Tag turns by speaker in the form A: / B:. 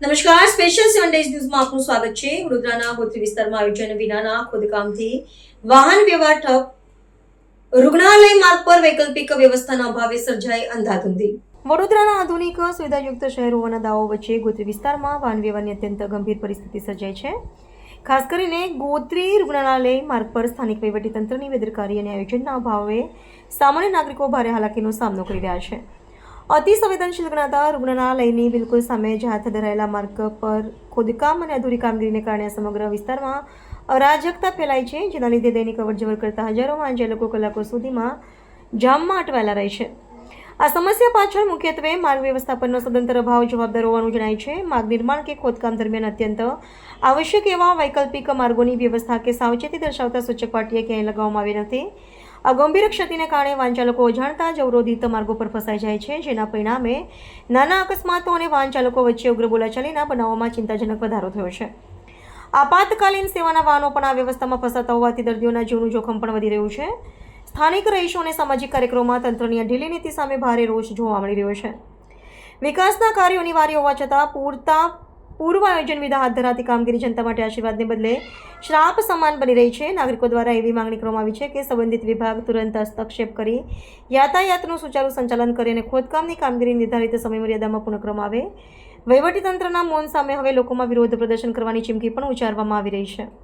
A: નમસ્કાર, special 7 days ન્યૂઝમાં આપનું સ્વાગત છે। વડોદરાના ગોત્રી વિસ્તારમાં આયોજન વિનાના ખોદકામથી વાહન વ્યવહાર ઠપ, રૂગ્ણાલય માર્ગ પર વૈકલ્પિક વ્યવસ્થાના અભાવે સર્જાઈ અંધાધૂંધી। વડોદરાના આધુનિક સુવિધાયુક્ત શહેર હોવાના દાવો વચ્ચે ગોત્રી વિસ્તારમાં વાહન વ્યવહારની અત્યંત ગંભીર પરિસ્થિતિ સર્જાઈ છે। ખાસ કરીને ગોત્રી રૂગ્ણાલય માર્ગ પર સ્થાનિક વહીવટીતંત્રની બેદરકારી અને આયોજનના અભાવે સામાન્ય નાગરિકો ભારે હાલાકીનો સામનો કરી રહ્યા છે। અતિ સંવેદનશીલ ગણાતા રૂગ્ણાલયની બિલકુલ સામે જ હાથ ધરાયેલા માર્ગ પર ખોદકામ અને અધૂરી કામગીરીને કારણે સમગ્ર વિસ્તારમાં અરાજકતા ફેલાઈ છે, જેના લીધે દૈનિક અવરજવર કરતા હજારો વાહન ચાલકો કલાકો સુધીમાં જામમાં અટવાયેલા રહે છે। આ સમસ્યા પાછળ મુખ્યત્વે માર્ગ વ્યવસ્થાપનનો સદંતર અભાવ જવાબદાર હોવાનું જણાય છે। માર્ગ નિર્માણ કે ખોદકામ દરમિયાન અત્યંત આવશ્યક એવા વૈકલ્પિક માર્ગોની વ્યવસ્થા કે સાવચેતી દર્શાવતા સૂચક પાટીએ ક્યાંય લગાવવામાં આવી નથી। આ ગંભીર ક્ષતિને કારણે વાહન ચાલકો અજાણતા જ અવરોધિત માર્ગો પર ફસાઈ જાય છે, જેના પરિણામે નાના અકસ્માતો અને વાહન ચાલકો વચ્ચે ઉગ્ર બોલાચાલીના બનાવોમાં ચિંતાજનક વધારો થયો છે। આપાતકાલીન સેવાના વાહનો પણ આ વ્યવસ્થામાં ફસાતા હોવાથી દર્દીઓના જીવનું જોખમ પણ વધી રહ્યું છે। સ્થાનિક રહીશો અને સામાજિક કાર્યક્રમોમાં તંત્રની ઢીલી નીતિ સામે ભારે રોષ જોવા મળી રહ્યો છે। વિકાસના કાર્યો અનિવાર્ય હોવા છતાં પૂર્વ આયોજન વિના હાથ ધરાતી કામગીરી જનતા માટે આશીર્વાદને બદલે શ્રાપ સમાન બની રહી છે। નાગરિકો દ્વારા એવી માંગણી કરવામાં આવી છે કે સંબંધિત વિભાગ તુરંત હસ્તક્ષેપ કરી યાતાયાતનું સુચારુ સંચાલન કરે અને ખોદકામની કામગીરી નિર્ધારિત સમયમર્યાદામાં પૂર્ણ કરવામાં આવે। વહીવટીતંત્રના મૌન સામે હવે લોકોમાં વિરોધ પ્રદર્શન કરવાની ચીમકી પણ ઉચ્ચારવામાં આવી રહી છે।